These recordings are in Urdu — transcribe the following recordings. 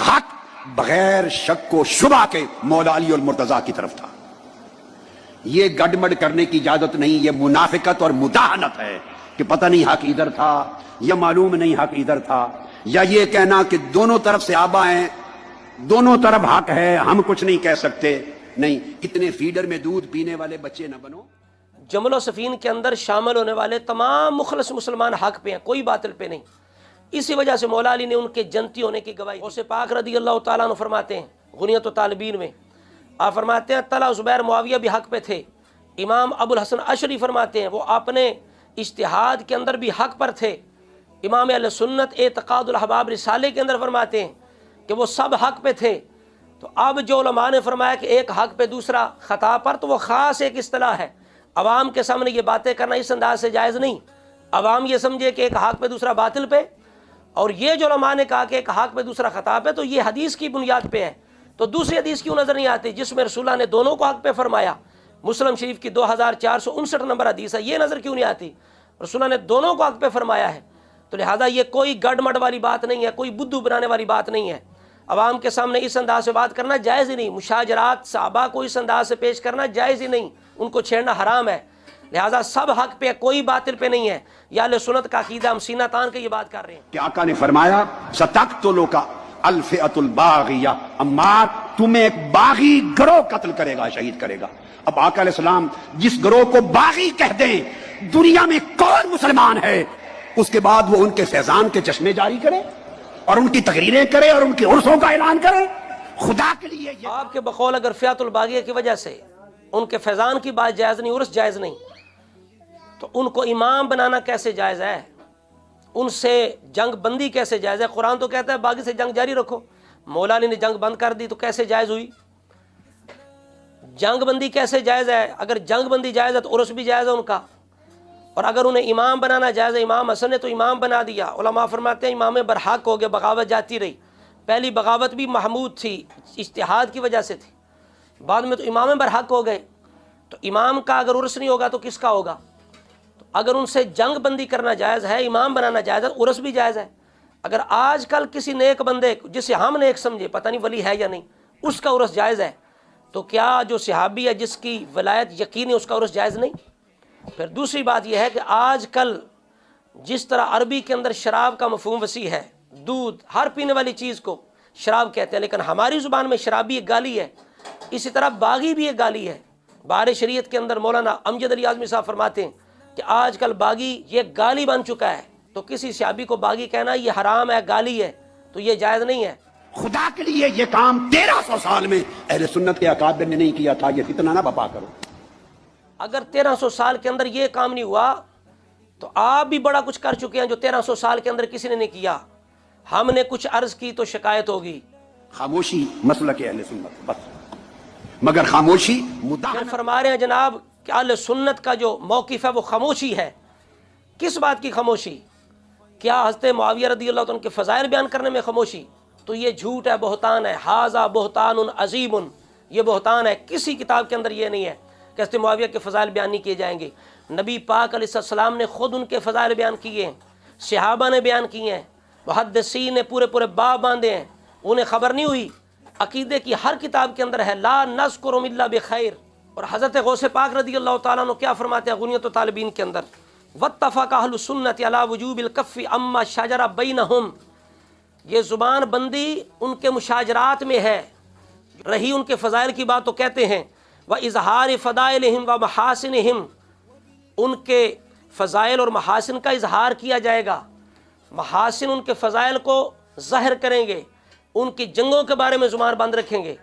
حق بغیر شک و شبہ کے مولا علی المرتضیٰ کی طرف تھا. یہ گڈمڈ کرنے کی اجازت نہیں، یہ منافقت اور مداہنت ہے کہ پتہ نہیں حق ادھر تھا یا معلوم نہیں حق ادھر تھا، یا یہ کہنا کہ دونوں طرف سے آبا ہیں، دونوں طرف حق ہے، ہم کچھ نہیں کہہ سکتے. نہیں، اتنے فیڈر میں دودھ پینے والے بچے نہ بنو. جمل و صفین کے اندر شامل ہونے والے تمام مخلص مسلمان حق پہ ہیں، کوئی باطل پہ نہیں. اسی وجہ سے مولا علی نے ان کے جنتی ہونے کی گواہی. غوث پاک رضی اللہ تعالیٰ عنہ فرماتے ہیں غنیت و طالبین میں، آپ فرماتے ہیں طلحہ زبیر معاویہ بھی حق پہ تھے. امام ابو الحسن اشعری فرماتے ہیں وہ اپنے اجتہاد کے اندر بھی حق پر تھے. امام اہل سنت اعتقاد الاحباب رسالے کے اندر فرماتے ہیں کہ وہ سب حق پہ تھے. تو اب جو علماء نے فرمایا کہ ایک حق پہ دوسرا خطا پر، تو وہ خاص ایک اصطلاح ہے. عوام کے سامنے یہ باتیں کرنا اس انداز سے جائز نہیں. عوام یہ سمجھے کہ ایک حق پہ دوسرا باطل پہ، اور یہ جو علماء نے کہا کہ ایک حق پہ دوسرا خطا پہ، تو یہ حدیث کی بنیاد پہ ہے. تو دوسری حدیث کیوں نظر نہیں آتی جس میں رسول اللہ نے دونوں کو حق پہ فرمایا؟ مسلم شریف کی 2459 نمبر حدیث ہے، یہ نظر کیوں نہیں آتی؟ رسول اللہ نے دونوں کو حق پہ فرمایا ہے. تو لہذا یہ کوئی گڑ مڈ والی بات نہیں ہے، کوئی بدھو بنانے والی بات نہیں ہے. عوام کے سامنے اس انداز سے بات کرنا جائز ہی نہیں. مشاجرات صحابہ کو اس انداز سے پیش کرنا جائز ہی نہیں، ان کو چھیڑنا حرام ہے. لہذا سب حق پہ، کوئی باطل پہ نہیں ہے. یا اہل سنت کا عقیدہ ہم سینہ تان کے یہ بات کر رہے ہیں کہ آقا نے فرمایا ستقتلک الفئۃ الباغیہ، عمار تمہیں ایک باغی گروہ قتل کرے گا، شہید کرے گا. اب آقا علیہ السلام جس گروہ کو باغی کہہ دیں، دنیا میں کون مسلمان ہے اس کے بعد وہ ان کے فیضان کے چشمے جاری کرے اور ان کی تقریریں کرے اور ان کی عرسوں کا اعلان کرے؟ خدا کے لیے یہ آپ کے بقول اگر فئۃ الباغیہ کی وجہ سے ان کے فیضان کی بات جائز نہیں، عرس جائز نہیں، تو ان کو امام بنانا کیسے جائز ہے؟ ان سے جنگ بندی کیسے جائز ہے؟ قرآن تو کہتا ہے باغی سے جنگ جاری رکھو. مولا علی نے جنگ بند کر دی تو کیسے جائز ہوئی؟ جنگ بندی کیسے جائز ہے؟ اگر جنگ بندی جائز ہے تو عرس بھی جائز ہے ان کا. اور اگر انہیں امام بنانا جائز ہے، امام حسن نے تو امام بنا دیا. علماء فرماتے ہیں امام برحق ہو گیا، بغاوت جاتی رہی. پہلی بغاوت بھی محمود تھی، اجتہاد کی وجہ سے تھی، بعد میں تو امام برحق ہو گئے. تو امام کا اگر عرس نہیں ہوگا تو کس کا ہوگا؟ تو اگر ان سے جنگ بندی کرنا جائز ہے، امام بنانا جائز ہے، عرس بھی جائز ہے. اگر آج کل کسی نیک بندے جسے ہم نیک سمجھے، پتہ نہیں ولی ہے یا نہیں، اس کا عرس جائز ہے، تو کیا جو صحابی ہے جس کی ولایت یقینی اس کا عرس جائز نہیں؟ پھر دوسری بات یہ ہے کہ آج کل جس طرح عربی کے اندر شراب کا مفہوم وسیع ہے، دودھ، ہر پینے والی چیز کو شراب کہتے ہیں، لیکن ہماری زبان میں شرابی ایک گالی ہے، اسی طرح باغی بھی ایک گالی ہے. بار شریعت کے اندر مولانا امجد علی اعظمی صاحب فرماتے ہیں کہ آج کل باغی یہ گالی بن چکا ہے، تو کسی صحابی کو باغی کہنا یہ حرام ہے، گالی ہے، تو یہ جائز نہیں ہے. خدا کے لیے یہ کام 1300 سال میں اہل سنت کے اکابر نے نہیں کیا تھا. یہ فتنہ نہ بپا کرو. اگر 1300 سال کے اندر یہ کام نہیں ہوا تو آپ بھی بڑا کچھ کر چکے ہیں جو 1300 سال کے اندر کسی نے نہیں کیا. ہم نے کچھ عرض کی تو شکایت ہوگی. خاموشی مسلک اہل سنت بس، مگر خاموشی پھر فرما رہے ہیں جناب کہ اہل سنت کا جو موقف ہے وہ خاموشی ہے. کس بات کی خاموشی؟ کیا حضرت معاویہ رضی اللہ عنہ کے فضائل بیان کرنے میں خاموشی؟ تو یہ جھوٹ ہے، بہتان ہے. ھذا بہتان عظیم، یہ بہتان ہے. کسی کتاب کے اندر یہ نہیں ہے کہ حضرت معاویہ کے فضائل بیان نہیں کیے جائیں گے. نبی پاک علیہ السلام نے خود ان کے فضائل بیان کیے ہیں، صحابہ نے بیان کیے ہیں، محدثین نے پورے باب باندھے ہیں. انہیں خبر نہیں ہوئی؟ عقیدے کی ہر کتاب کے اندر ہے لا نذکرهم الا بخیر. اور حضرت غوث پاک رضی اللہ تعالیٰ عنہ کیا فرماتے ہیں غنیت و طالبین کے اندر؟ واتفق اہل السنت علی وجوب الکف اما شجر بینہم. یہ زبان بندی ان کے مشاجرات میں ہے. رہی ان کے فضائل کی بات تو کہتے ہیں وَإِظْهَارِ فَضَائِلِهِمْ وَمَحَاسِنِهِمْ، ان کے فضائل اور محاسن کا اظہار کیا جائے گا. محاسن ان کے فضائل کو ظاہر کریں گے، ان کی جنگوں کے بارے میں زبان بند رکھیں گے.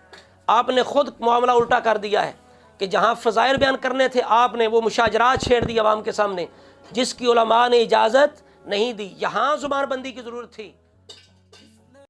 آپ نے خود معاملہ الٹا کر دیا ہے کہ جہاں فضائل بیان کرنے تھے آپ نے وہ مشاجرات چھیڑ دی عوام کے سامنے، جس کی علماء نے اجازت نہیں دی. یہاں زبان بندی کی ضرورت تھی.